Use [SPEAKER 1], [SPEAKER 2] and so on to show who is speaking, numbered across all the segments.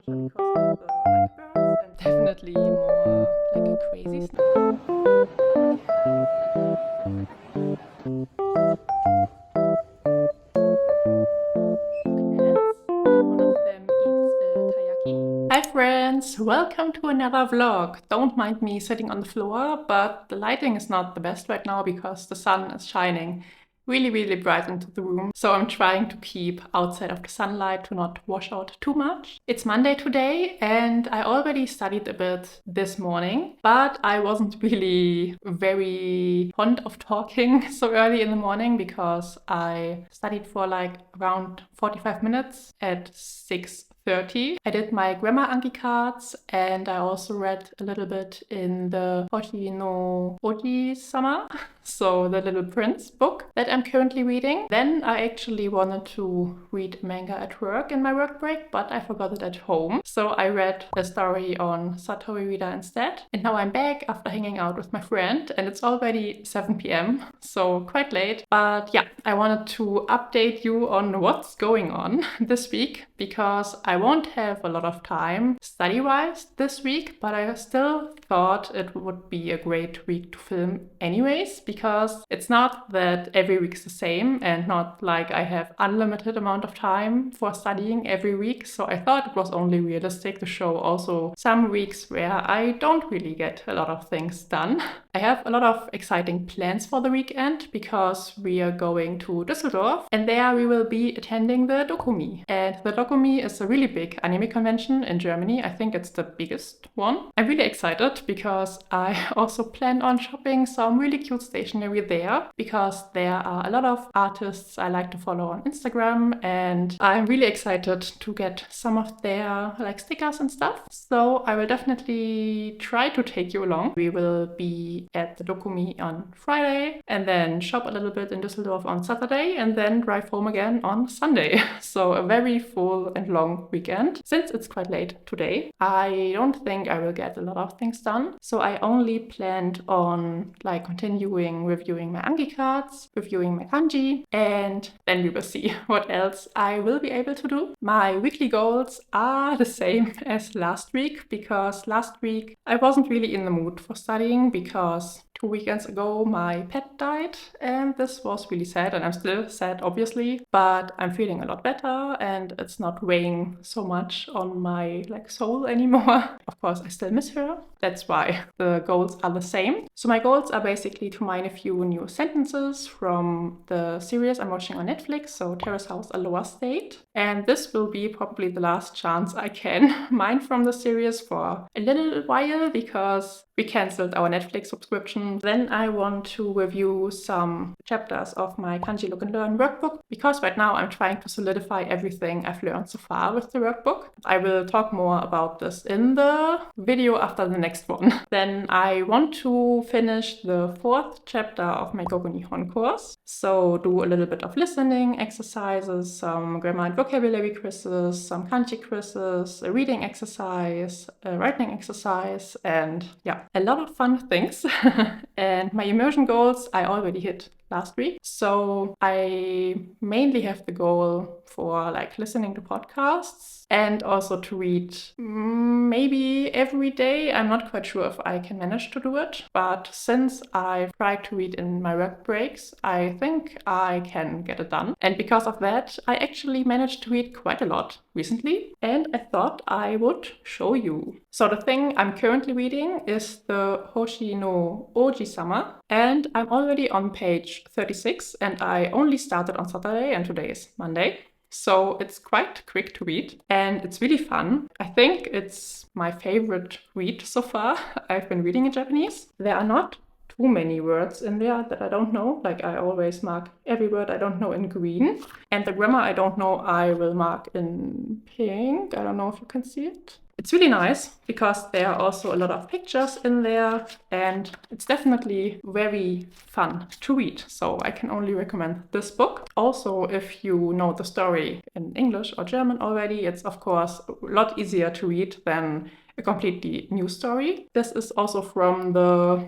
[SPEAKER 1] because of the birds and definitely more like a crazy snack. Hi friends, welcome to another vlog. Don't mind me sitting on the floor, but the lighting is not the best right now because the sun is shining really bright into the room. So I'm trying to keep outside of the sunlight to not wash out too much. It's Monday today and I already studied a bit this morning, but I wasn't really very fond of talking so early in the morning because I studied for like around 45 minutes at 6:30. I did my grammar Anki cards and I also read a little bit in the Hoshi no Oji-sama, so the Little Prince book that I'm currently reading. Then I actually wanted to read manga at work in my work break, but I forgot it at home. So I read a story on Satori Reader instead. And now I'm back after hanging out with my friend and it's already 7 p.m, so quite late. But yeah, I wanted to update you on what's going on this week because I won't have a lot of time study-wise this week, but I still thought it would be a great week to film anyways, because it's not that every week is the same and not like I have unlimited amount of time for studying every week. So I thought it was only realistic to show also some weeks where I don't really get a lot of things done. I have a lot of exciting plans for the weekend because we are going to Düsseldorf and there we will be attending the Dokomi. And the Dokomi is a really big anime convention in Germany. I think it's the biggest one. I'm really excited because I also plan on shopping some really cute stationery there because there are a lot of artists I like to follow on Instagram and I'm really excited to get some of their like stickers and stuff. So I will definitely try to take you along. We will be at the Dokumi on Friday and then shop a little bit in Düsseldorf on Saturday and then drive home again on Sunday. So a very full and long weekend. Since it's quite late today, I don't think I will get a lot of things done. So I only planned on like continuing reviewing my Anki cards, reviewing my kanji, and then we will see what else I will be able to do. My weekly goals are the same as last week because last week I wasn't really in the mood for studying because 2 weekends ago my pet died and this was really sad and I'm still sad obviously, but I'm feeling a lot better and it's not weighing so much on my like soul anymore. Of course I still miss her, that's why the goals are the same. So my goals are basically to mine a few new sentences from the series I'm watching on Netflix, so Terrace House Aloha State, and this will be probably the last chance I can mine from the series for a little while because we cancelled our Netflix subscription. Then I want to review some chapters of my Kanji Look and Learn workbook because right now I'm trying to solidify everything I've learned so far with the workbook. I will talk more about this in the video after the next one. Then I want to finish the 4th chapter of my Gogo Nihon course. So do a little bit of listening exercises, some grammar and vocabulary quizzes, some kanji quizzes, a reading exercise, a writing exercise, and yeah, a lot of fun things. And my immersion goals I already hit last week. So I mainly have the goal for like listening to podcasts and also to read maybe every day. I'm not quite sure if I can manage to do it, but since I've tried to read in my work breaks, I think I can get it done. And because of that, I actually managed to read quite a lot recently and I thought I would show you. So the thing I'm currently reading is the Hoshi no Oji-sama and I'm already on page 36 and I only started on Saturday and today is Monday. So it's quite quick to read and it's really fun. I think it's my favorite read so far I've been reading in Japanese. There are not too many words in there that I don't know. Like I always mark every word I don't know in green. And the grammar I don't know I will mark in pink. I don't know if you can see it. It's really nice because there are also a lot of pictures in there and it's definitely very fun to read. So I can only recommend this book. Also, if you know the story in English or German already, it's of course a lot easier to read than a completely new story. This is also from the,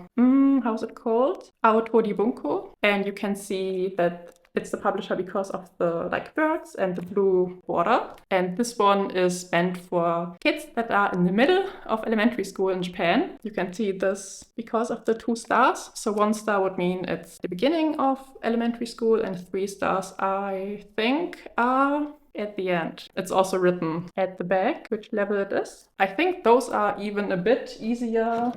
[SPEAKER 1] how's it called? Autori Bunko. And you can see that It's the publisher because of the like birds and the blue border. And this one is meant for kids that are in the middle of elementary school in Japan. You can see this because of the 2 stars. So 1 star would mean it's the beginning of elementary school, and 3 stars, I think, are at the end. It's also written at the back which level it is. I think those are even a bit easier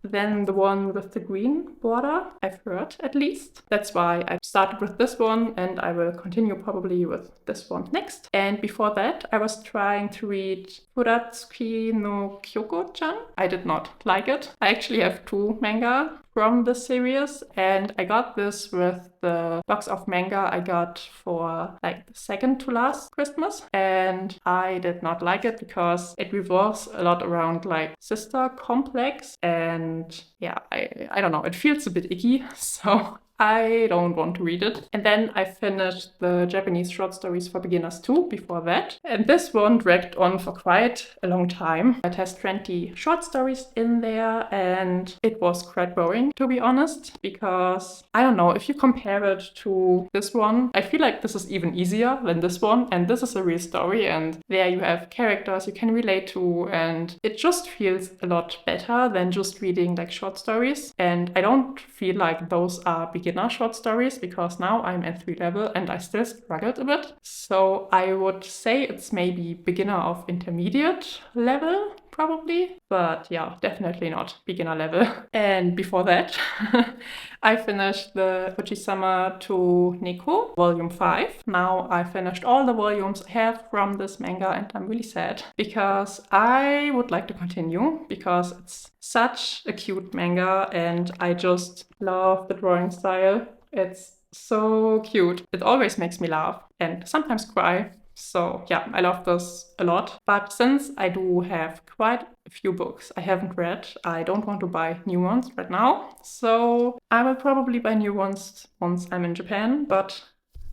[SPEAKER 1] than the one with the green border, I've heard at least. That's why I started with this one, and I will continue probably with this one next. And before that, I was trying to read Furatsuki no Kyoko-chan. I did not like it. I actually have 2 manga from the series, and I got this with the box of manga I got for like the second to last Christmas, and I did not like it because it revolves a lot around like sister complex, and yeah, I don't know, it feels a bit icky, so I don't want to read it. And then I finished the Japanese short stories for beginners too before that. And this one dragged on for quite a long time. It has 20 short stories in there, and it was quite boring, to be honest, because I don't know, if you compare it to this one, I feel like this is even easier than this one. And this is a real story, and there you have characters you can relate to, and it just feels a lot better than just reading like short stories. And I don't feel like those are beginner short stories, because now I'm at 3 level and I still struggled a bit. So I would say it's maybe beginner of intermediate level, probably, but yeah, definitely not beginner level. And before that, I finished the Fujisama to Neko volume 5. Now I finished all the volumes I have from this manga, and I'm really sad because I would like to continue, because it's such a cute manga and I just love the drawing style. It's so cute. It always makes me laugh and sometimes cry. So yeah, I love this a lot. But since I do have quite a few books I haven't read, I don't want to buy new ones right now. So I will probably buy new ones once I'm in Japan, but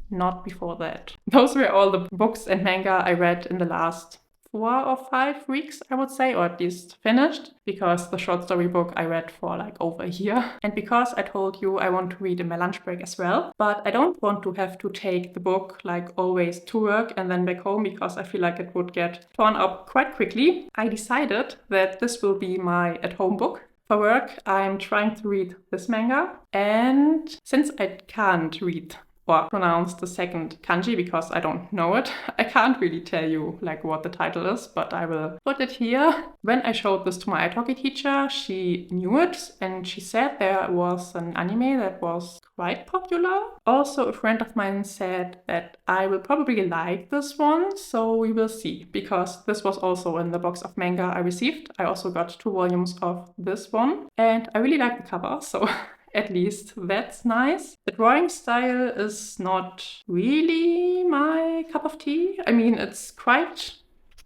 [SPEAKER 1] not before that. Those were all the books and manga I read in the last 4 or 5 weeks, I would say, or at least finished, because the short story book I read for like over a year. And because I told you I want to read in my lunch break as well, but I don't want to have to take the book like always to work and then back home, because I feel like it would get torn up quite quickly. I decided that this will be my at-home book. For work, I'm trying to read this manga, and since I can't read or pronounce the second kanji because I don't know it, I can't really tell you like what the title is, but I will put it here. When I showed this to my italki teacher, she knew it, and she said there was an anime that was quite popular. Also, a friend of mine said that I will probably like this one, so we will see, because this was also in the box of manga I received. I also got 2 volumes of this one, and I really like the cover, so at least that's nice. The drawing style is not really my cup of tea. I mean, it's quite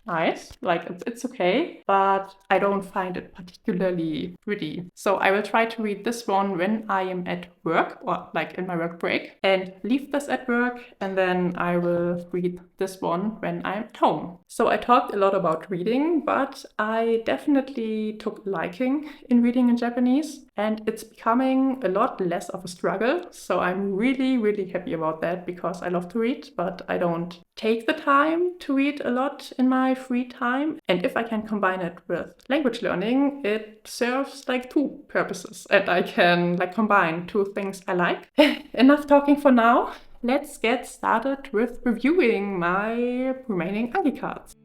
[SPEAKER 1] nice, like it's okay, but I don't find it particularly pretty. So I will try to read this one when I am at work, or like in my work break, and leave this at work, and then I will read this one when I'm at home. So I talked a lot about reading, but I definitely took a liking in reading in Japanese, and it's becoming a lot less of a struggle. So I'm really, really happy about that, because I love to read, but I don't take the time to read a lot in my free time. And if I can combine it with language learning, it serves like 2 purposes, and I can like combine 2 things I like. Enough talking for now. Let's get started with reviewing my remaining Anki cards.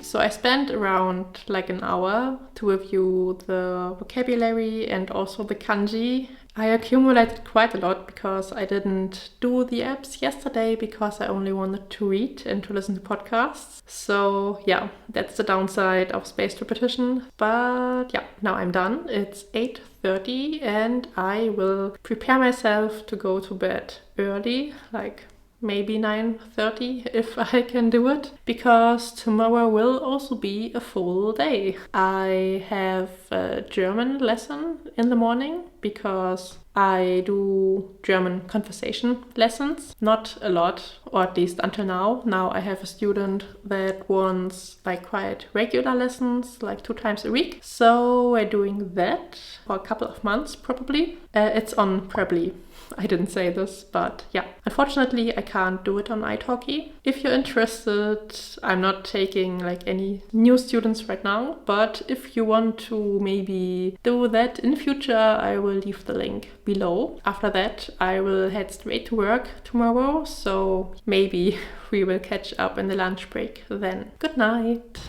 [SPEAKER 1] So I spent around like an hour to review the vocabulary and also the kanji. I accumulated quite a lot because I didn't do the apps yesterday, because I only wanted to read and to listen to podcasts. So yeah, that's the downside of spaced repetition. But yeah, now I'm done. It's 8:30 and I will prepare myself to go to bed early, like maybe 9:30 if I can do it, because tomorrow will also be a full day. I have a German lesson in the morning because I do German conversation lessons. Not a lot, or at least until now. Now I have a student that wants like quite regular lessons, like 2 times a week. So we're doing that for a couple of months probably. It's on Preply. I didn't say this, but yeah. Unfortunately, I can't do it on italki. If you're interested, I'm not taking like any new students right now, but if you want to maybe do that in future, I will leave the link below. After that, I will head straight to work tomorrow, so maybe we will catch up in the lunch break then. Good night.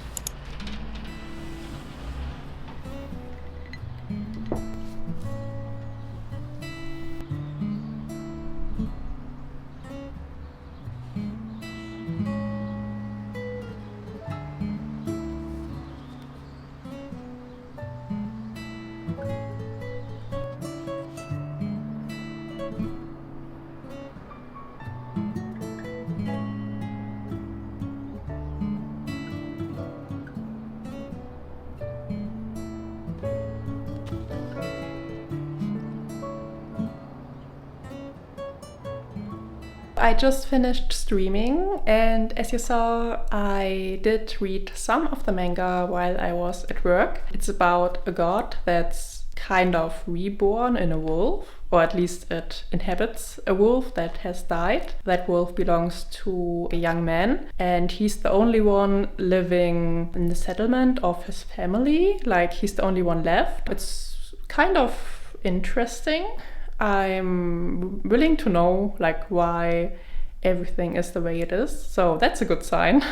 [SPEAKER 1] I just finished streaming, and as you saw, I did read some of the manga while I was at work. It's about a god that's kind of reborn in a wolf, or at least it inhabits a wolf that has died. That wolf belongs to a young man, and he's the only one living in the settlement of his family. Like, he's the only one left. It's kind of interesting. I'm willing to know like why everything is the way it is, so that's a good sign.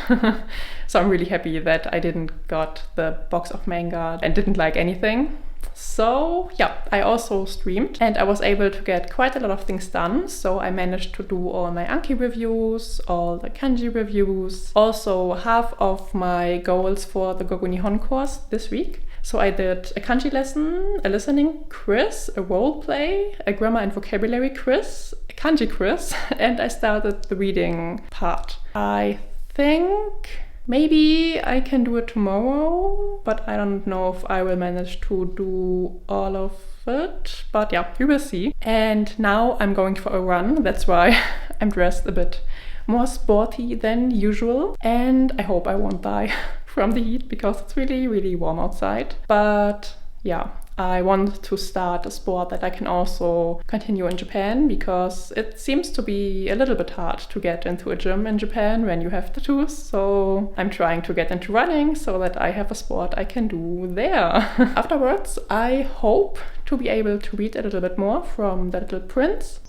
[SPEAKER 1] So I'm really happy that I didn't got the box of manga and didn't like anything. So yeah, I also streamed and I was able to get quite a lot of things done. So I managed to do all my Anki reviews, all the kanji reviews, also half of my goals for the Gogo Nihon course this week. So I did a kanji lesson, a listening quiz, a role play, a grammar and vocabulary quiz, a kanji quiz, and I started the reading part. I think maybe I can do it tomorrow, but I don't know if I will manage to do all of it. But yeah, we will see. And now I'm going for a run. That's why I'm dressed a bit more sporty than usual. And I hope I won't die from the heat because it's really, really warm outside. But yeah, I want to start a sport that I can also continue in Japan, because it seems to be a little bit hard to get into a gym in Japan when you have tattoos. So I'm trying to get into running so that I have a sport I can do there. Afterwards, I hope to be able to read a little bit more from The Little Prince.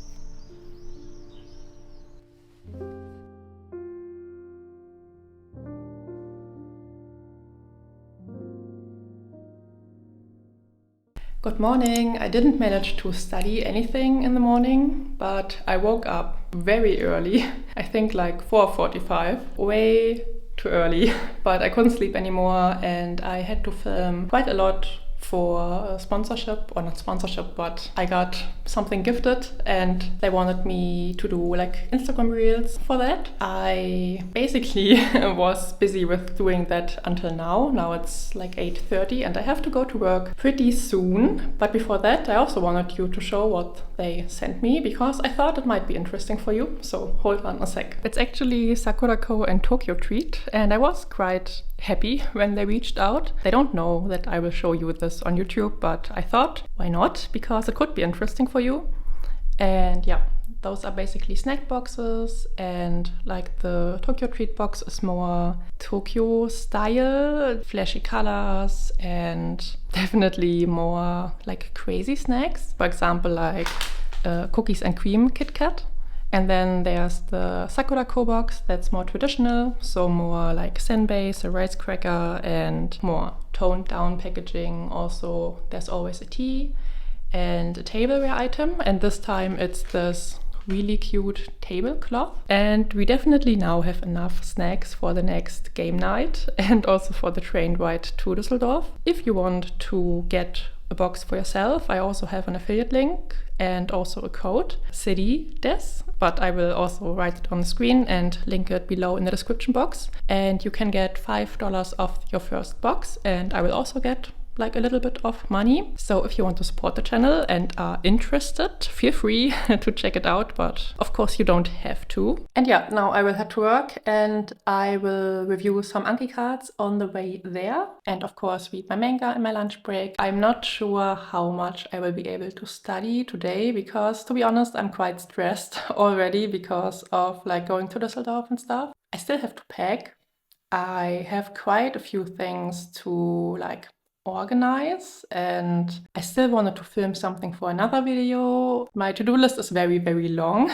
[SPEAKER 1] Good morning. I didn't manage to study anything in the morning, but I woke up very early. I think like 4:45, way too early, but I couldn't sleep anymore and I had to film quite a lot for a sponsorship, or not sponsorship, but I got something gifted and they wanted me to do like Instagram reels for that. I basically was busy with doing that until now. Now it's like 8:30 and I have to go to work pretty soon. But before that, I also wanted you to show what they sent me because I thought it might be interesting for you. So hold on a sec. It's actually Sakurako and Tokyo Treat, and I was quite happy when they reached out. They don't know that I will show you this on YouTube, but I thought, why not? Because it could be interesting for you. And yeah, those are basically snack boxes, and like the Tokyo Treat box is more Tokyo style, flashy colors, and definitely more like crazy snacks. For example, like cookies and cream Kit Kat. And then there's the Sakurako box that's more traditional, so more like senbei, a rice cracker, and more toned down packaging. Also, there's always a tea and a tableware item, and this time it's this really cute tablecloth. And we definitely now have enough snacks for the next game night and also for the train ride to Düsseldorf. If you want to get a box for yourself, I also have an affiliate link and also a code, city des, but I will also write it on the screen and link it below in the description box. And you can get $5 off your first box, and I will also get like a little bit of money. So if you want to support the channel and are interested, feel free to check it out, but of course you don't have to. And yeah, now I will head to work and I will review some Anki cards on the way there, and of course read my manga in my lunch break. I'm not sure how much I will be able to study today because, to be honest, I'm quite stressed already because of like going to Düsseldorf and stuff. I still have to pack. I have quite a few things to like organize, and I still wanted to film something for another video. My to-do list is very, very long.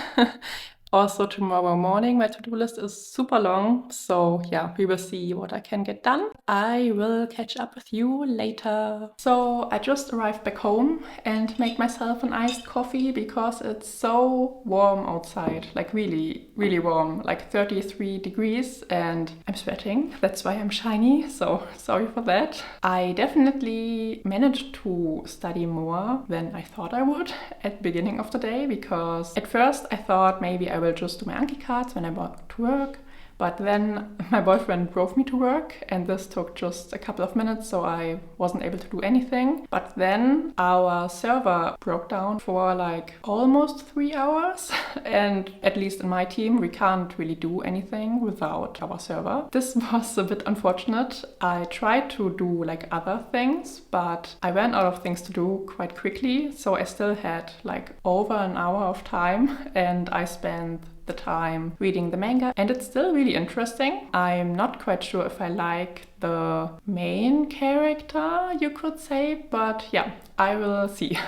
[SPEAKER 1] Also tomorrow morning my to-do list is super long, so yeah, we will see what I can get done. I will catch up with you later. So I just arrived back home and made myself an iced coffee because it's so warm outside, like really, really warm, like 33 degrees, and I'm sweating. That's why I'm shiny, so sorry for that. I definitely managed to study more than I thought I would at the beginning of the day, because at first I thought maybe I will just do my Anki cards when I walk to work, but then my boyfriend drove me to work and this took just a couple of minutes, so I wasn't able to do anything. But then our server broke down for like almost 3 hours and at least in my team we can't really do anything without our server. This was a bit unfortunate. I tried to do like other things, but I ran out of things to do quite quickly, so I still had like over an hour of time and I spent the time reading the manga, and it's still really interesting. I'm not quite sure if I like the main character, you could say, but yeah, I will see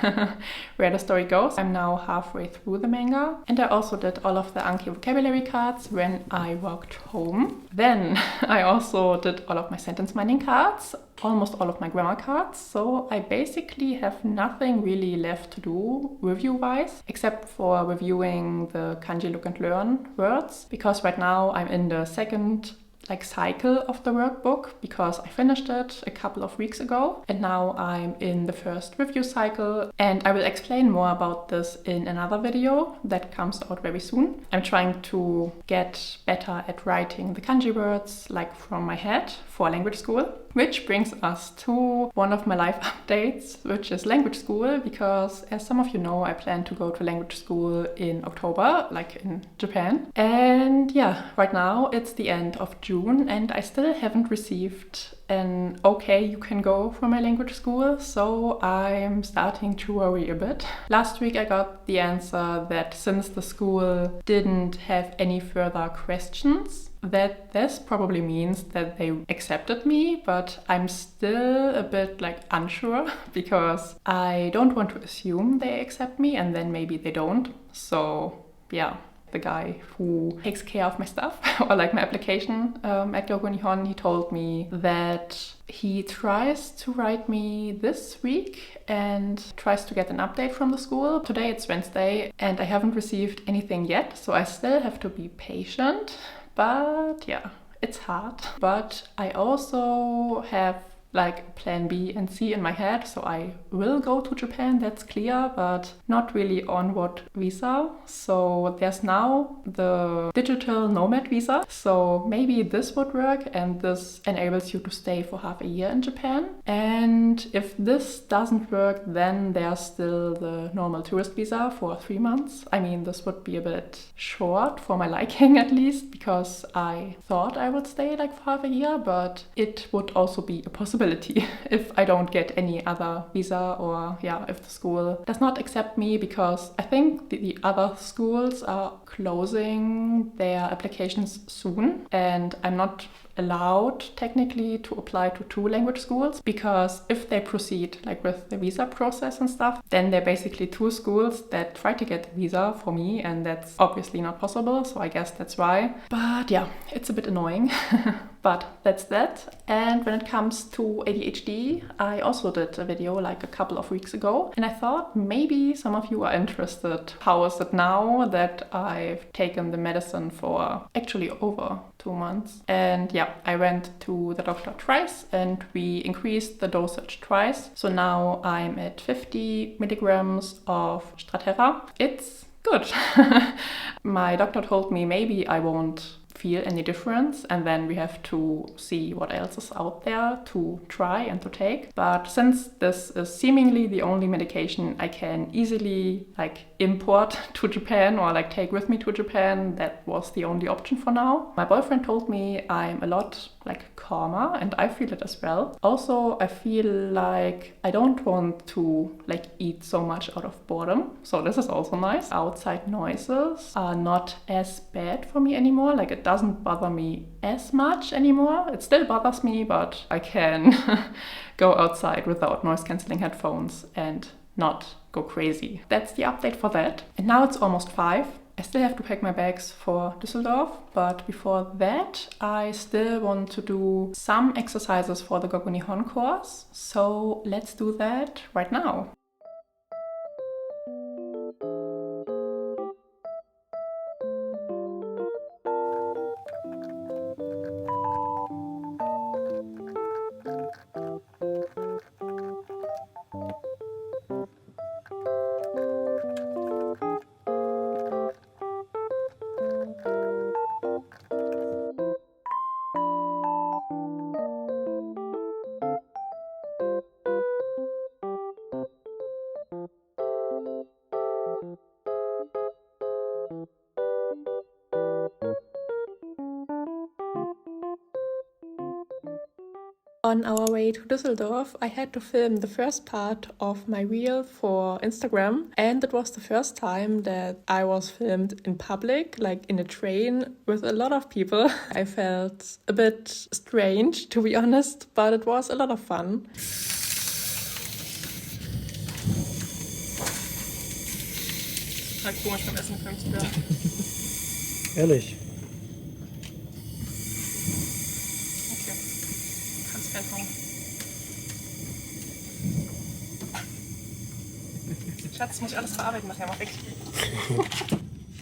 [SPEAKER 1] where the story goes. I'm now halfway through the manga, and I also did all of the Anki vocabulary cards when I walked home. Then I also did all of my sentence mining cards, almost all of my grammar cards, so I basically have nothing really left to do review-wise, except for reviewing the kanji look and learn words, because right now I'm in the second cycle of the workbook because I finished it a couple of weeks ago, and now I'm in the first review cycle, and I will explain more about this in another video that comes out very soon. I'm trying to get better at writing the kanji words like from my head for language school, which brings us to one of my life updates, which is language school, because as some of you know, I plan to go to language school in October, like in Japan. And yeah, right now it's the end of June and I still haven't received an okay, you can go for my language school, so I'm starting to worry a bit. Last week I got the answer that since the school didn't have any further questions, that this probably means that they accepted me, but I'm still a bit unsure because I don't want to assume they accept me and then maybe they don't. So yeah, the guy who takes care of my stuff or my application at Dokomi, he told me that he tries to write me this week and tries to get an update from the school. Today it's Wednesday and I haven't received anything yet, so I still have to be patient. But yeah, it's hard. But I also have plan B and C in my head, so I will go to Japan, that's clear, but not really on what visa. So there's now the digital nomad visa, so maybe this would work and this enables you to stay for half a year in Japan. And if this doesn't work, then there's still the normal tourist visa for 3 months. I mean, this would be a bit short for my liking at least, because I thought I would stay for half a year, but it would also be a possibility if I don't get any other visa, or yeah, if the school does not accept me, because I think the other schools are closing their applications soon and I'm not allowed technically to apply to 2 language schools, because if they proceed with the visa process and stuff, then they're basically 2 schools that try to get a visa for me, and that's obviously not possible, so I guess that's why. But yeah, it's a bit annoying. But that's that. And when it comes to ADHD, I also did a video a couple of weeks ago, and I thought maybe some of you are interested. How is it now that I've taken the medicine for actually over 2 months. And yeah, I went to the doctor twice and we increased the dosage twice. So now I'm at 50 milligrams of Strattera. It's good. My doctor told me maybe I won't feel any difference, and then we have to see what else is out there to try and to take. But since this is seemingly the only medication I can easily import to Japan or take with me to Japan, that was the only option for now. My boyfriend told me I'm a lot calmer, and I feel it as well. Also, I feel like I don't want to eat so much out of boredom, so this is also nice. Outside noises are not as bad for me anymore. It doesn't bother me as much anymore. It still bothers me, but I can go outside without noise-canceling headphones and not go crazy. That's the update for that. And now it's almost 5. I still have to pack my bags for Düsseldorf, but before that I still want to do some exercises for the Goku Nihon course, so let's do that right now. On our way to Düsseldorf, I had to film the first part of my reel for Instagram, and it was the first time that I was filmed in public, in a train with a lot of people. I felt a bit strange, to be honest, but it was a lot of fun. Komisch beim Essen filmen zu werden.
[SPEAKER 2] Ehrlich?
[SPEAKER 1] Schatz, muss ich alles verarbeiten nachher, mach weg.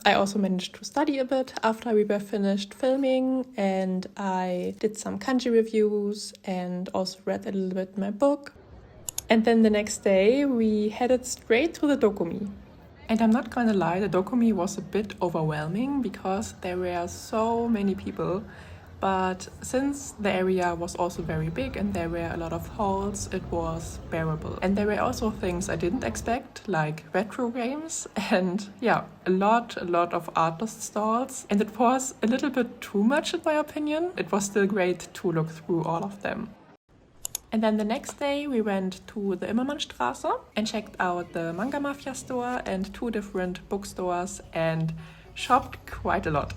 [SPEAKER 1] I also managed to study a bit after we were finished filming, and I did some kanji reviews and also read a little bit my book. And then the next day we headed straight to the Dokomi. And I'm not gonna lie, the Dokomi was a bit overwhelming because there were so many people. But since the area was also very big and there were a lot of halls, it was bearable. And there were also things I didn't expect, like retro games and yeah, a lot of artist stalls. And it was a little bit too much in my opinion. It was still great to look through all of them. And then the next day we went to the Immermannstraße and checked out the Manga Mafia store and 2 different bookstores and shopped quite a lot.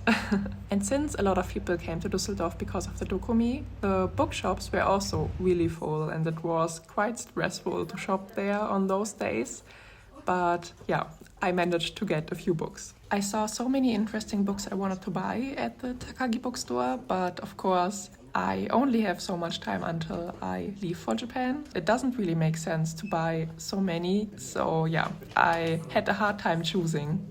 [SPEAKER 1] And since a lot of people came to Düsseldorf because of the Dokomi, the bookshops were also really full and it was quite stressful to shop there on those days. But yeah, I managed to get a few books. I saw so many interesting books I wanted to buy at the Takagi bookstore, but of course I only have so much time until I leave for Japan. It doesn't really make sense to buy so many, so yeah, I had a hard time choosing.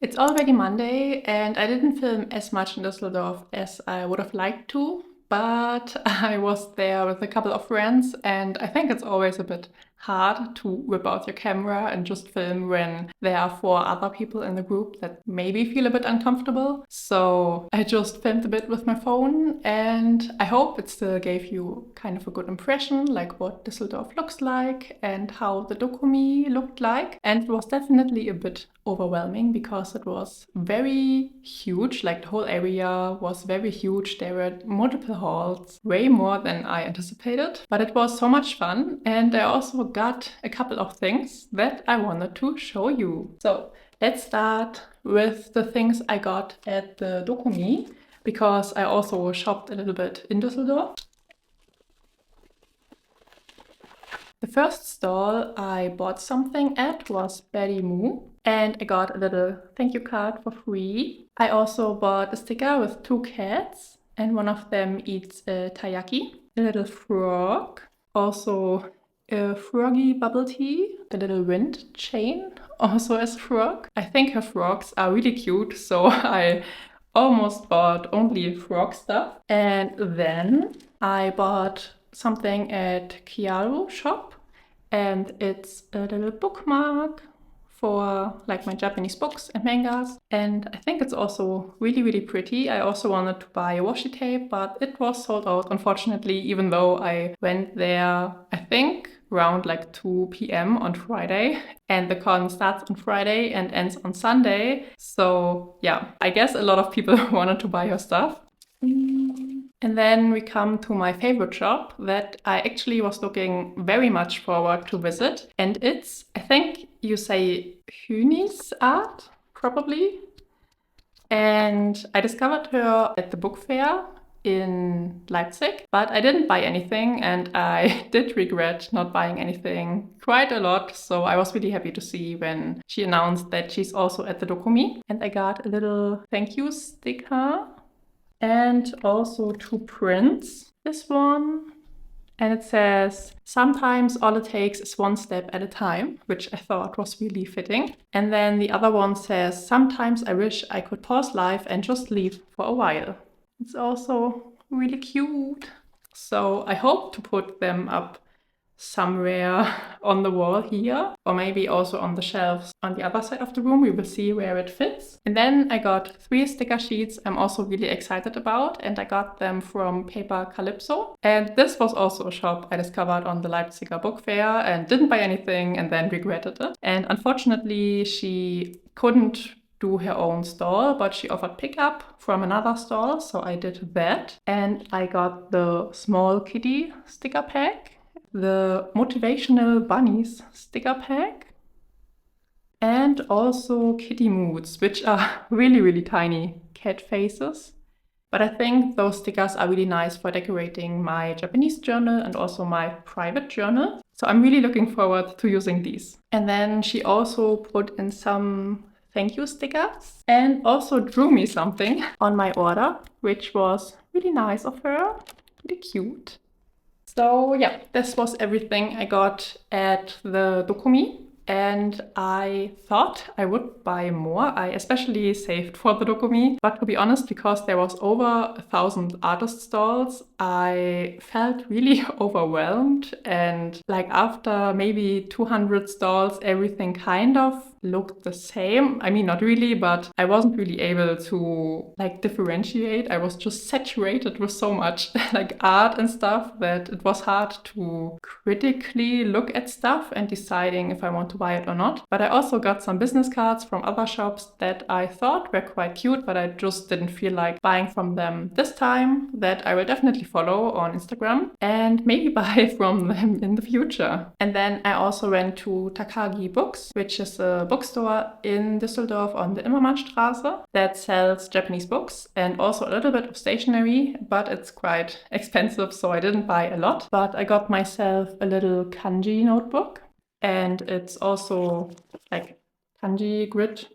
[SPEAKER 1] It's already Monday and I didn't film as much in Düsseldorf as I would have liked to, but I was there with a couple of friends and I think it's always a bit hard to whip out your camera and just film when there are 4 other people in the group that maybe feel a bit uncomfortable. So I just filmed a bit with my phone and I hope it still gave you kind of a good impression, like what Düsseldorf looks like and how the Dokomi looked like. And it was definitely a bit overwhelming because it was very huge, like the whole area was very huge. There were multiple halls, way more than I anticipated, but it was so much fun and I also got a couple of things that I wanted to show you. So let's start with the things I got at the Dokomi because I also shopped a little bit in Düsseldorf. The first stall I bought something at was Betty Moo and I got a little thank you card for free. I also bought a sticker with 2 cats and one of them eats a taiyaki, a little frog, also a froggy bubble tea, a little wind chain also as a frog. I think her frogs are really cute, so I almost bought only frog stuff. And then I bought something at Kiaru shop, and it's a little bookmark for like my Japanese books and mangas, and I think it's also really, really pretty. I also wanted to buy a washi tape, but it was sold out, unfortunately, even though I went there, I think, around like 2 p.m. on Friday, and the con starts on Friday and ends on Sunday. So yeah, I guess a lot of people wanted to buy her stuff. And then we come to my favorite shop that I actually was looking very much forward to visit. And it's, I think you say Hyuni's art, probably. And I discovered her at the book fair in Leipzig, but I didn't buy anything, and I did regret not buying anything quite a lot. So I was really happy to see when she announced that she's also at the Dokomi. And I got a little thank you sticker. And also 2 prints. This one, and it says, sometimes all it takes is one step at a time, which I thought was really fitting. And then the other one says, sometimes I wish I could pause life and just leave for a while. It's also really cute. So I hope to put them up somewhere on the wall here, or maybe also on the shelves on the other side of the room. We will see where it fits. And then I got 3 sticker sheets I'm also really excited about, and I got them from Paper Calypso. And this was also a shop I discovered on the Leipziger book fair and didn't buy anything and then regretted it. And unfortunately, she couldn't do her own stall, but she offered pickup from another stall, so I did that. And I got the small kitty sticker pack, the motivational bunnies sticker pack, and also kitty moods, which are really, really tiny cat faces. But I think those stickers are really nice for decorating my Japanese journal and also my private journal. So I'm really looking forward to using these. And then she also put in some thank you stickers and also drew me something on my order, which was really nice of her, really cute. So yeah, this was everything I got at the Dokomi, and I thought I would buy more. I especially saved for the Dokomi, but to be honest, because there was over 1,000 artist stalls, I felt really overwhelmed, and like after maybe 200 stalls, everything kind of looked the same. I mean, not really, but I wasn't really able to like differentiate. I was just saturated with so much like art and stuff that it was hard to critically look at stuff and deciding if I want to buy it or not. But I also got some business cards from other shops that I thought were quite cute, but I just didn't feel like buying from them this time, that I will definitely follow on Instagram and maybe buy from them in the future. And then I also went to Takagi Books, which is a bookstore in Düsseldorf on the Immermannstraße that sells Japanese books and also a little bit of stationery, but it's quite expensive, so I didn't buy a lot. But I got myself a little kanji notebook, and it's also like kanji grid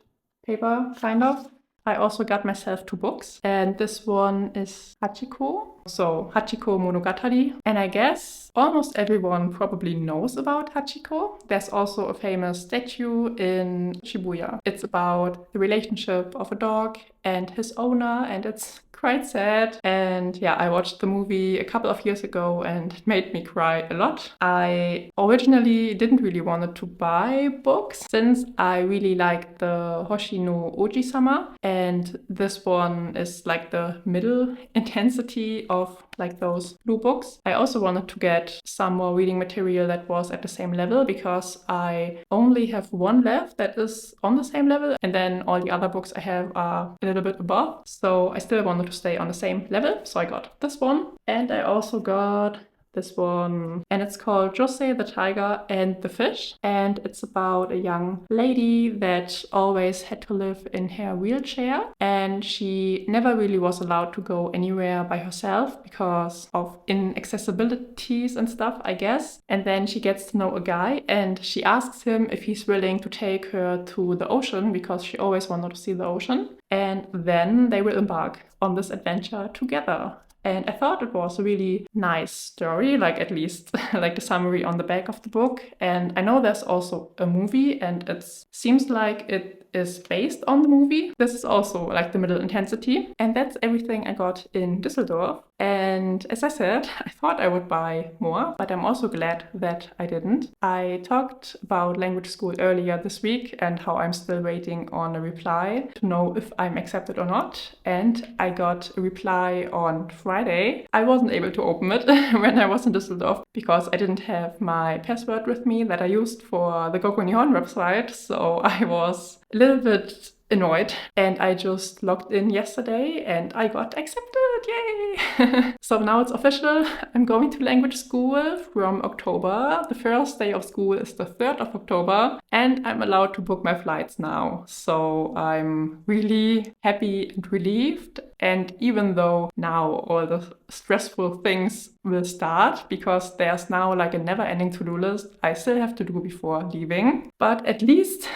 [SPEAKER 1] paper, kind of. I also got myself 2 books, and this one is Hachiko, so Hachiko Monogatari. And I guess almost everyone probably knows about Hachiko. There's also a famous statue in Shibuya. It's about the relationship of a dog and his owner, and it's quite sad. And yeah, I watched the movie a couple of years ago and it made me cry a lot. I originally didn't really want to buy books since I really liked the Hoshino Oji-sama, and this one is like the middle intensity of like those blue books. I also wanted to get some more reading material that was at the same level, because I only have one left that is on the same level, and then all the other books I have are a little bit above. So I still wanted to stay on the same level, so I got this one. And I also got this one, and it's called Josei the Tiger and the Fish, and it's about a young lady that always had to live in her wheelchair, and she never really was allowed to go anywhere by herself because of inaccessibilities and stuff, I guess. And then she gets to know a guy, and she asks him if he's willing to take her to the ocean, because she always wanted to see the ocean, and then they will embark on this adventure together. And I thought it was a really nice story, like at least like the summary on the back of the book. And I know there's also a movie, and it seems like it is based on the movie. This is also like the middle intensity. And that's everything I got in Düsseldorf. And as I said, I thought I would buy more, but I'm also glad that I didn't. I talked about language school earlier this week and how I'm still waiting on a reply to know if I'm accepted or not. And I got a reply on Friday. I wasn't able to open it when I was in Düsseldorf because I didn't have my password with me that I used for the Dokomi website. So I was a little bit annoyed, and I just logged in yesterday and I got accepted, yay! So now it's official, I'm going to language school from October. The first day of school is the 3rd of October and I'm allowed to book my flights now. So I'm really happy and relieved, and even though now all the stressful things will start because there's now like a never-ending to-do list I still have to do before leaving, but at least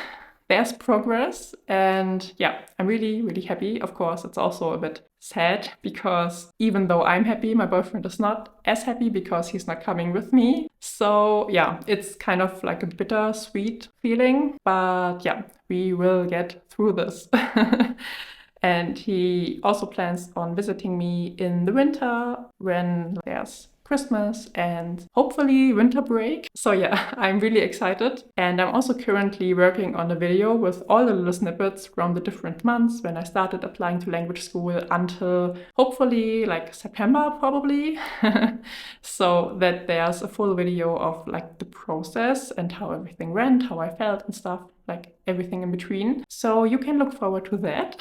[SPEAKER 1] there's progress, and yeah, I'm really, really happy. Of course, it's also a bit sad because even though I'm happy, my boyfriend is not as happy because he's not coming with me. So yeah, it's kind of like a bittersweet feeling, but yeah, we will get through this. And he also plans on visiting me in the winter when there's Christmas and hopefully winter break. So yeah, I'm really excited. And I'm also currently working on a video with all the little snippets from the different months when I started applying to language school until hopefully like September probably. So that there's a full video of like the process and how everything went, how I felt and stuff, like everything in between. So you can look forward to that.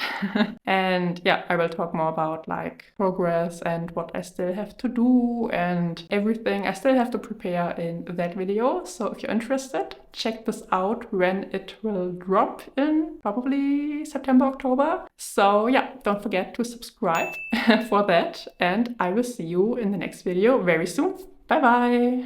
[SPEAKER 1] And yeah, I will talk more about like progress and what I still have to do and everything I still have to prepare in that video. So if you're interested, check this out when it will drop in probably September, October. So yeah, don't forget to subscribe for that, and I will see you in the next video very soon. Bye bye!